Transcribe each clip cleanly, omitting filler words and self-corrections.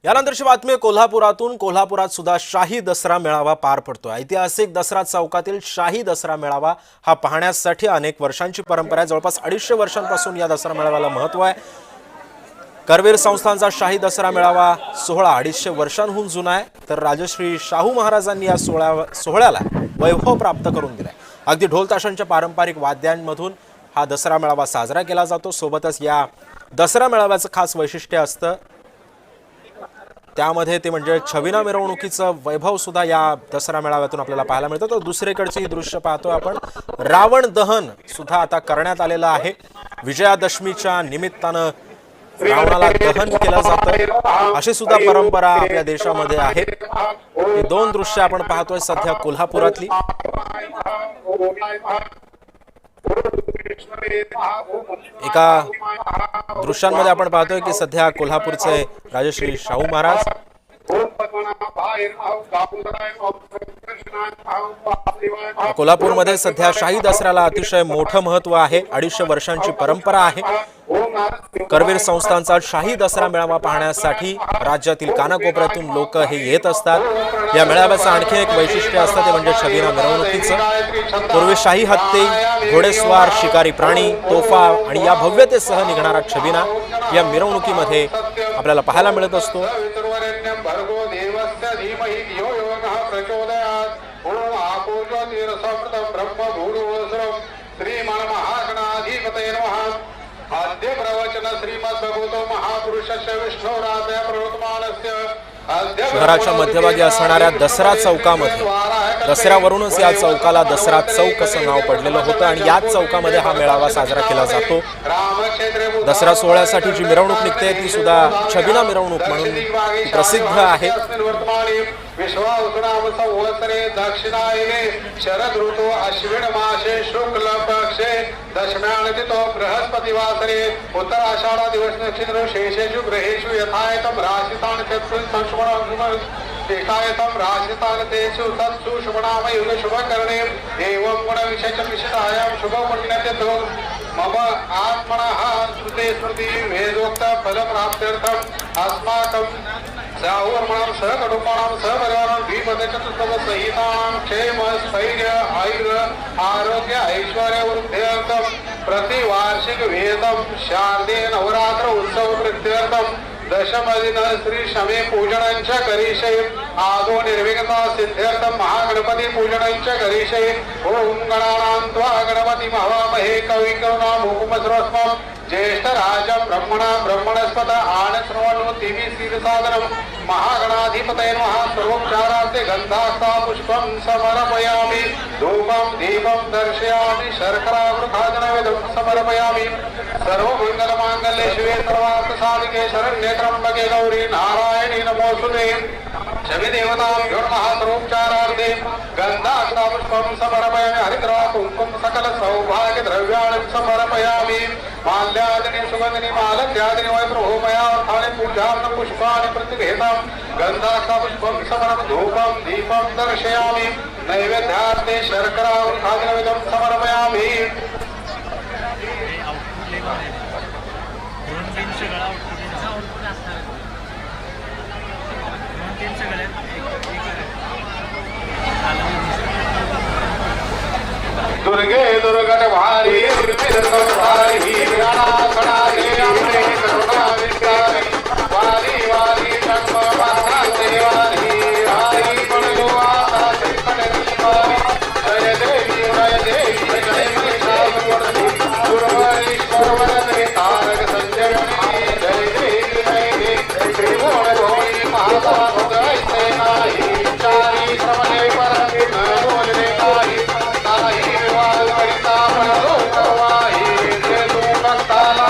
यानंतरची बातमी कोल्हापुरातून। कोल्हापुरात सुद्धा शाही दसरा मेळावा पार पडतोय। ऐतिहासिक दसरा चौकातील शाही दसरा मेळावा हा पाहण्यासाठी अनेक वर्षांची परंपरा आहे। जवळपास 250 वर्षांपासून या दसरा मेळाव्याला महत्त्व आहे। करवीर संस्थानचा शाही दसरा मेळावा सोहळा 250 वर्षांहून जुना आहे, तर राजश्री शाहू महाराजांनी या सोहळ्याला वैभव प्राप्त करून दिलाय। अगदी ढोल ताशांच्या पारंपरिक वाद्यांमधून हा दसरा मेळावा साजरा केला जातो। सोबतच या दसरा मेळाव्याचं खास वैशिष्ट्य असतं त्यामध्ये ते म्हणजे छबिना मिरवणुकीचं वैभव सुद्धा या दसरा मेळाव्यातून आपल्याला पाहायला मिळतं। तर दुसरीकडचे ही दृश्य पाहतोय आपण, रावण दहन सुद्धा आता करण्यात आलेलं आहे। विजयादशमीच्या निमित्तानं रावणाला दहन केलं जातं, अशी सुद्धा परंपरा आपल्या देशामध्ये आहे। ही दोन दृश्य आपण पाहतोय सध्या कोल्हापुरातली। एका दृश्यांमध्ये आपण पाहतोय की सध्या कोल्हापूरचे राजश्री शाहू महाराज कोल्हापूरमध्ये सध्या शाही दसऱ्याला अतिशय मोठं महत्त्व आहे। 250 वर्षांची परंपरा आहे। करवीर संस्थानचा शाही दसरा मेळावा पाहण्यासाठी राज्यातील कानाकोपऱ्यातून लोक हे येत असतात। या मेळाव्याचं आणखी एक वैशिष्ट्य असतं ते म्हणजे छबिना मिरवणुकीचं। पूर्वी शाही हत्ती, घोडेस्वार, शिकारी प्राणी, तोफा आणि या भव्यतेसह निघणारा छबिना या मिरवणुकीमध्ये आपल्याला पाहायला मिळत असतो। शहराच्या मध्यभागी असणाऱ्या दसरा चौकामध्ये दसऱ्यावरूनच या चौकाला दसरा चौक असं नाव पडलेलं होतं आणि याच चौकामध्ये हा मेळावा साजरा केला जातो। दसरा सोहळ्यासाठी जी मिरवणूक निघते ती सुद्धा छबिना मिरवणूक म्हणून प्रसिद्ध आहे। विश्वावसुनाम संवत्सरे दक्षिणायने शरद ऋतु अश्विन मासे शुक्ल पक्षे दशम्यां तिथो बृहस्पतिवासरे उत्तर आषाढ दिवस नक्षत्र शेषेषु ग्रहेषु यथायतम राशितान चतुर्थ संस्मरण एकायतम राशितान तेषु तत्सु शुभनाम युग शुभ करणे एवं गुण विशेष विशिष्टायाम शुभ पुण्यते तो मम आत्मनः श्रुते स्मृति वेदोक्त फल प्राप्त्यर्थम अस्माकं साहुर्मणां सहकुटुंबानां सहपरिवाराणां द्विपदचतुष्टव सहितानां क्षेम स्थैर्य आयुर आरोग्य ऐश्वर्य वृद्ध्यर्थं प्रतिवार्षिक वेदं शारदीय नवरात्र उत्सव वृद्ध्यर्थं दशमदिन श्री शमे पूजनांच्या करिषे आदो निर्विघ्नता सिद्ध्यर्थं महागणपती पूजनांच्या करिषे ओम गणानां त्वा गणपती महामहे कविं करुणामुपमस्रवस्मं ज्येष्ठ राजं ब्रह्मणस्पत आनश्रवणो दिवि सीलसादनं महागणाधिपतये नमः। सर्वोपचारार्थे गन्धास्ता पुष्पं समर्पयामि धूपं दीपं दर्शयामि शर्करावृखादनवेदं समर्पयामि। सर्वमङ्गलमाङ्गल्ये शिवे सर्वार्थसाधिके शरण्ये त्र्यम्बके गौरी नारायणी नमोस्तुते। शमिदेवताभ्यो नमः। सर्वोपचारार्थे गन्धास्ता पुष्पं समर्पयामि हरिद्रा कुङ्कुम सकल सौभाग्य द्रव्याणि समर्पयामि। माल्यादिनी सुगंधिनी मालत्यादिनी वैप्रभूमया अर्थानि पूजार्थ पुष्पाणि प्रतिगृहीतं गन्धास्ता पुष्पं समर्पयामि धूपं दीपं दर्शयामि। नैवेद्यार्थे शर्करा वृखादनवेदं समर्पयामि। दुर्गे दुर्गट भारी दुर्गेश्वरी गणा गणा देवी करुणा विस्तारी वाली वाली जन्म माता देवारी हरि मनोवाता त्रिपणीवारी जय देवी जय महिषासुरमर्दिनी दुर्गेश्वर वरदे तारक संजयनी जय देवी त्रिभुवन भोगी माता उदय सेनाही चारी श्रमणे परमे न बोलने काही नाही विवाद करिता पण करवाही जे तू भक्ताला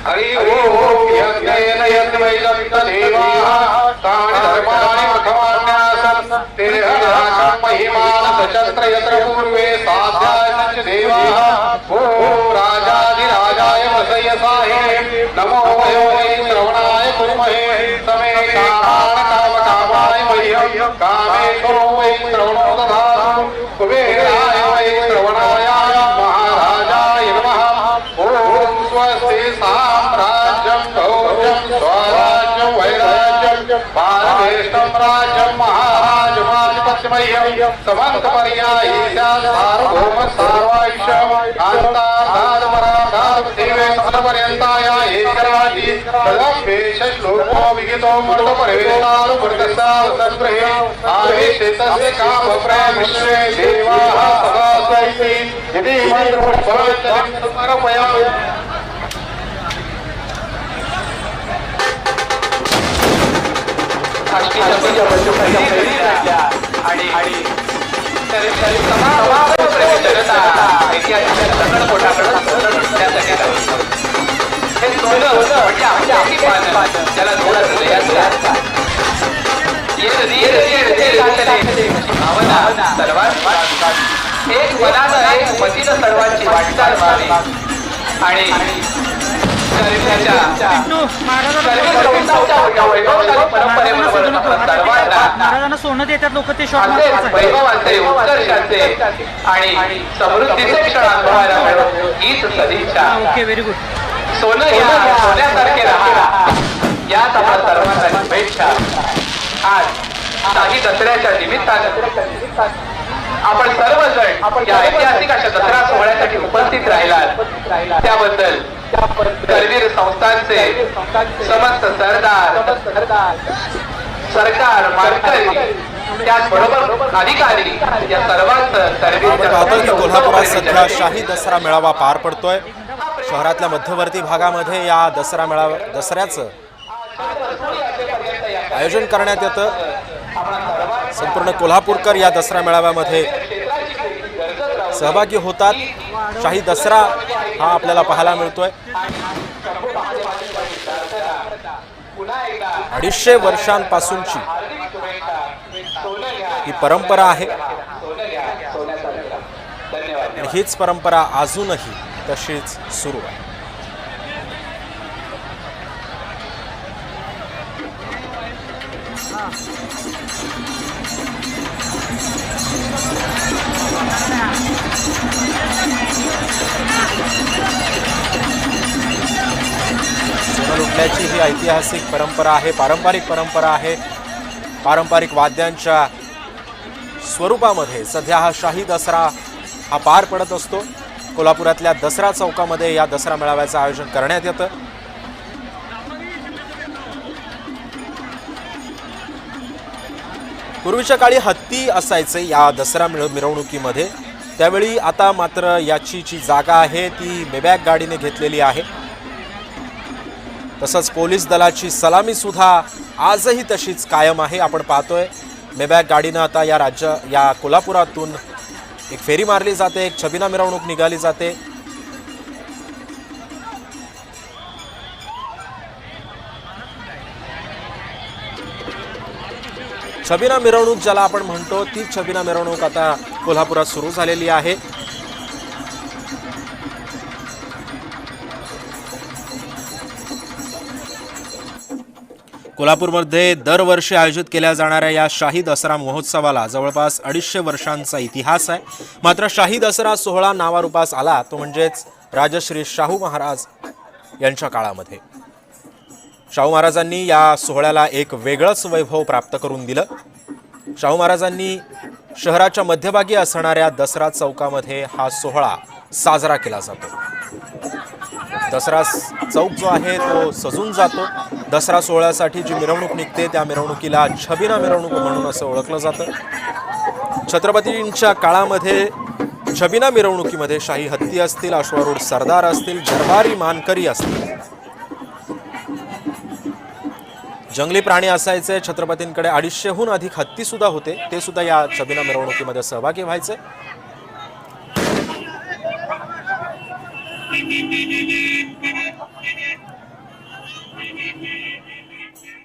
हरि ओम यज्ञेन यज्ञवैदन्त देवाः तानि धर्माणि प्रथमान्यासन् तेहराशं महिमान सचत्र यत्र पूर्वे साध्याय देवाः ओम राजाधिराजाय वसयसाहे नमो वै श्रवणाय कुर्महे समे कामकामाय मह्यं कामेशो वै श्रवणो दधातु कुबेराय वै श्रवणाय महाराजाय नमः ओम स्वस्ति साम्राज्यं भोजं स्वराज्यं वैराज्यं भारतेष्टं राज्यं महाराजमाधिपत्यमह्यं समन्तपर्यायी सार्वभौम सार्वायुष्यं कान्ताधारपराधार देवेन्द्रपर्यन्ताय एकराजी तदम्बेश श्लोको विहितो मृतपरिवेशानुपृतस्यावसद्गृहे आवेशितस्य कामप्रेमिष्ये देवाः सदा सैति यदि मन्त्रपुष्पवच्चनं समर्पयामि एक मनानं एक मतीनं सर्वांची वाटचाल व्हावी आणि महाराजांना सोनं देतात लोक ते वैभवाचे उत्कर्षाचे आणि समृद्धीचे क्षण अनुभवायला मिळो हीच सदिच्छा. Okay very good. सोनं घ्या सोन्यासारखे राहा याच आपल्या सर्वांना शुभेच्छा. आज शाही दसऱ्याच्या निमित्तानं आपण सर्वजण या ऐतिहासिक अशा दसरा सोहळ्यासाठी उपस्थित राहिलात त्याबद्दल करवीर संस्थांचे समस्त सरदार सरकार मानकरी त्याचबरोबर अधिकारी या सर्वांचं पाहतोय की कोल्हापुरात सध्या शाही दसरा मेळावा पार पडतोय. शहरातल्या मध्यवर्ती भागामध्ये या दसऱ्याचं आयोजन करण्यात येतं. संपूर्ण कोल्हापूरकर या दसरा मेळाव्यामध्ये सहभागी होतात. शाही दसरा हा आपल्याला पाहायला मिळतोय. 250 वर्षांपासूनची ही परंपरा आहे आणि हीच परंपरा अजूनही तशीच सुरू आहे. सोनं लुटण्याची ही ऐतिहासिक परंपरा आहे, पारंपरिक परंपरा आहे. पारंपरिक वाद्यांच्या स्वरूपामध्ये सध्या हा शाही दसरा हा पार पडत असतो. कोल्हापुरातल्या दसरा चौकामध्ये या दसरा मेळाव्याचं आयोजन करण्यात येतं. पूर्वीच्या काळी हत्ती असायचे या दसरा मिरवणुकीमध्ये. त्यावेळी आता मात्र याची जी जागा आहे ती मेबॅक गाडीने घेतलेली आहे. तसंच पोलीस दलाची सलामी सुद्धा आजही तशीच कायम आहे. आपण पाहतोय मेबॅक गाडीनं आता या कोल्हापुरातून एक फेरी मारली जाते, एक छबिना मिरवणूक निघाली जाते. छबिना मिरवणूक ज्याला आपण म्हणतो ती छबिना मिरवणूक आता कोल्हापुरात सुरू झालेली आहे. कोल्हापूरमध्ये दरवर्षी आयोजित केल्या जाणाऱ्या या शाही दसरा महोत्सवाला जवळपास 250 वर्षांचा इतिहास आहे. मात्र शाही दसरा सोहळा नावारूपास आला तो म्हणजेच राजश्री शाहू महाराज यांच्या काळामध्ये. शाहू महाराजांनी या सोहळ्याला एक वेगळंच वैभव प्राप्त करून दिलं. शाहू महाराजांनी शहराच्या मध्यभागी असणाऱ्या दसरा चौकामध्ये हा सोहळा साजरा केला जातो. दसरा चौक जो आहे तो सजून जातो. दसरा सोहळ्यासाठी जी मिरवणूक निघते त्या मिरवणुकीला छबिना मिरवणूक म्हणून असं ओळखलं जातं. छत्रपतींच्या काळामध्ये छबिना मिरवणुकीमध्ये शाही हत्ती असतील, अश्वारूढ सरदार असतील, दरबारी मानकरी असतील जंगली प्राणी असायचे, छत्रपतींकडे 250हून अधिक हत्ती सुद्धा होते, ते सुद्धा या छबिना मिरवणुकीमध्ये सहभागी व्हायचे.